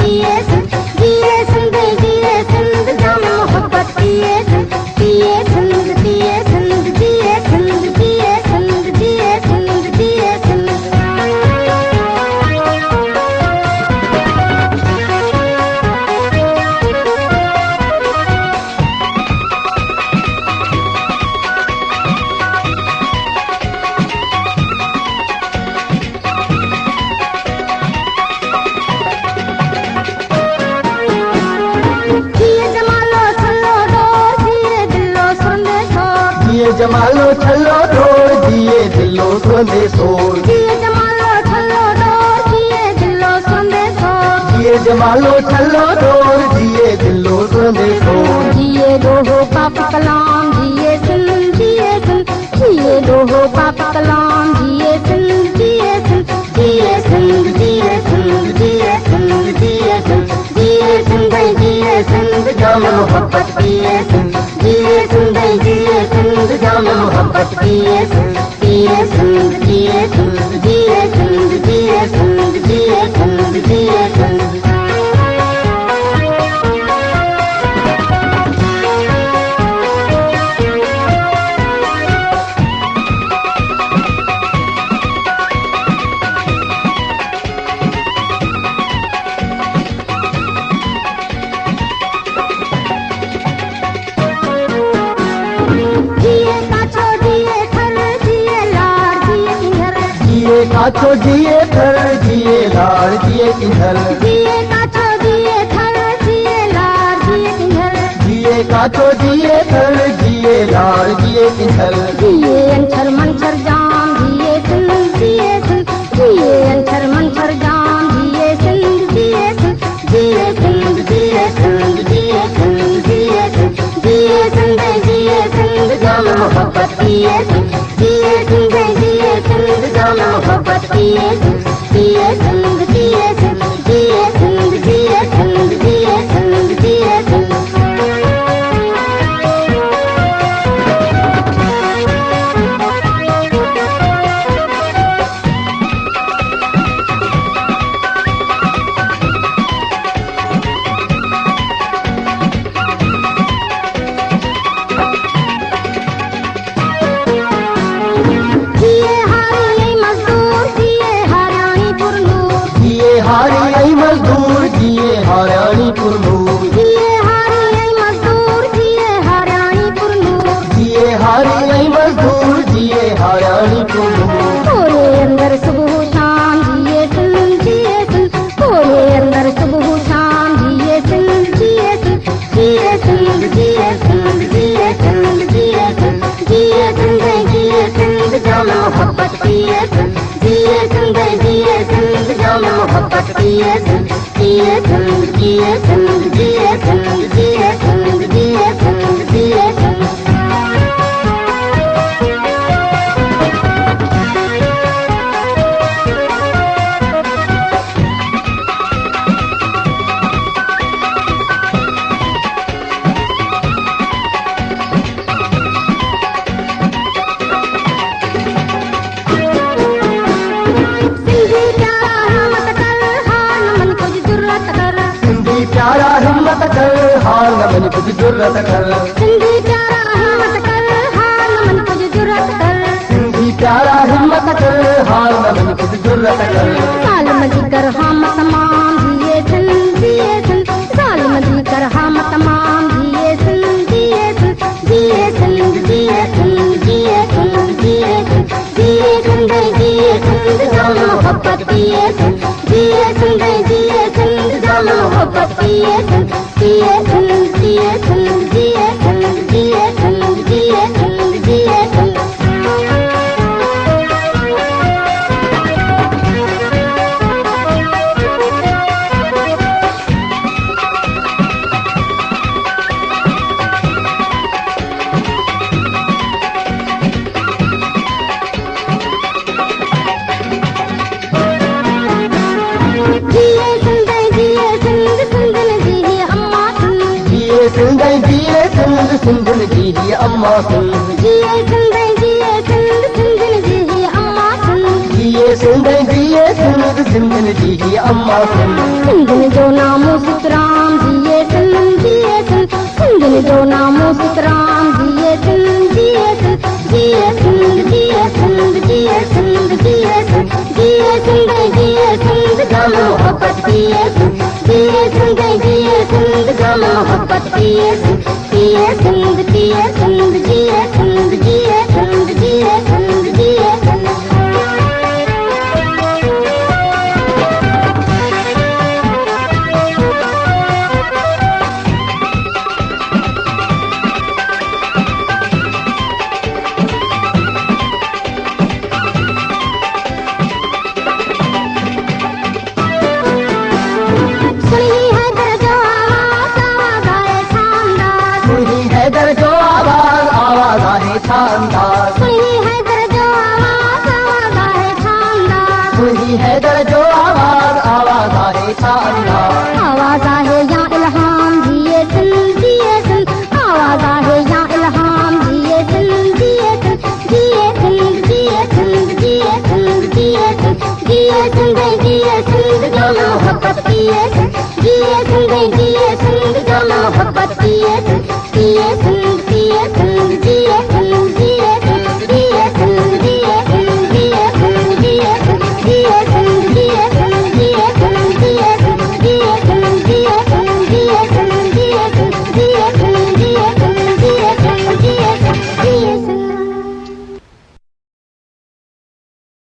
जिए जिंद जाम मोहब्बत जिए जिंद जिए जिंद जिए जिंद जिए जिंद जिए जिंद जिए जिंद जिए जिंद। जमालो छल्लो ढोल जिए दिलो सोंदे सोल जिए जमालो छल्लो ढोल जिए दिलो सोंदे सोल जिए जमालो छल्लो ढोल जिए दिलो सोंदे सोल। जिए दोहो पाप कलाम जिए सिंध जिए सिंध जिए दोहो पाप कलाम जिए सिंध जिए सिंध जिए सिंध जिए सिंध जिए सिंध जिए सिंध जिए सिंध जाम मोहब्बत जिए सिंध जिए सिंध जाम मोहब्बत जिए सिंध जिए सिंध जिए सिंध जिए सिंध जिए सिंध जिए सिंध जिए सिंध। काछो जिए थर जिए लाड़ जिए किंधल जिए काछो जिए थर जिए लाड़ जिए किंधल जिए काछो जिए थर जिए लाड़ जिए किंधल जिए अंतर मंतर जाम जिए सिंध जिए सिंध जिए अंतर मंतर जाम जिए सिंध जिए सिंध जिए सिंध जिए सिंध जिए सिंध जिए सिंध जिए सिंध जाम मोहब्बत जिए सिंध जिए सिंध जाम मोहब्बत जिए सिंध जिए सिंध जिए सिंध जिए सिंध जिए सिंध जिए सिंध जिए सिंध। हारी आई मजदूर जिए हरियाणी पुरनूर जिए हारी आई मजदूर जिए हरियाणी पुरनूर जिए हारी आई मजदूर जिए हरियाणी पुरनूर। पूरे अंदर सुबह शाम जिए सिंध जिए सिंध पूरे अंदर सुबह शाम जिए सिंध जिए सिंध जिए सिंध जिए सिंध जिए सिंध जिए सिंध जिए सिंध जाम मोहब्बत जिए सिंध जिए सिंध जाम मोहब्बत जिए सिंध जिए सिंध जिए सिंध जिए सिंध जिए सिंध जिए सिंध जिए सिंध। प्यारा हिम्मत कर हाल न मन कुछ जुर्रत कर सिंधी प्यारा हिम्मत कर हाल न मन कुछ जुर्रत कर सिंधी प्यारा हिम्मत कर हाल न मन कुछ जुर्रत कर। साल मजी कर हम तमाम जिए सिंध जिए सिंध साल मजी कर हम तमाम जिए सिंध जिए सिंध जिए सिंध जिए सिंध जिए सिंध जिए सिंध जिए सिंध जाम मोहब्बत जिए सिंध जिए सिंध जाम मोहब्बत जिए सिंध जिए सिंध जिए सिंध जिए सिंध जिए सिंध जिए सिंध जिए सिंध। सिंधन जी ही अम्मा सिंध जिए सिंध जिए सिंध सिंधन जी ही अम्मा सिंध जिए सिंध जिए सिंध सिंधन जी ही अम्मा सुन। सिंधन जो नामो सीतराम जिए सिंध जिए सिंध, सिंधन जो नामो सीतराम जिए सिंध जिए सिंध, जिए सिंध जिए सिंध जिए सिंध जिए सिंध, जिए सिंध जिए सिंध गम मोहब्बत जिए सिंध, जिए सिंध जिए सिंध गम मोहब्बत जिए सिंध, जिए सिंध जिए सिंध जिए सिंध जिए सिंध जिए सिंध जिए सिंध। शानदार सुनी है दर्जो आवाज आवाज है शानदार, सुनी है दर्जो आवाज है शानदार। आवाज है या इल्हाम जिए सिंध जिए सिंध, आवाज है या इल्हाम जिए सिंध जिए सिंध, जिए सिंध जिए सिंध जिए सिंध जिए सिंध, जिए सिंध जिए सिंध गम मोहब्बत जिए सिंध, जिए सिंध जिए सिंध गम मोहब्बत जिए सिंध।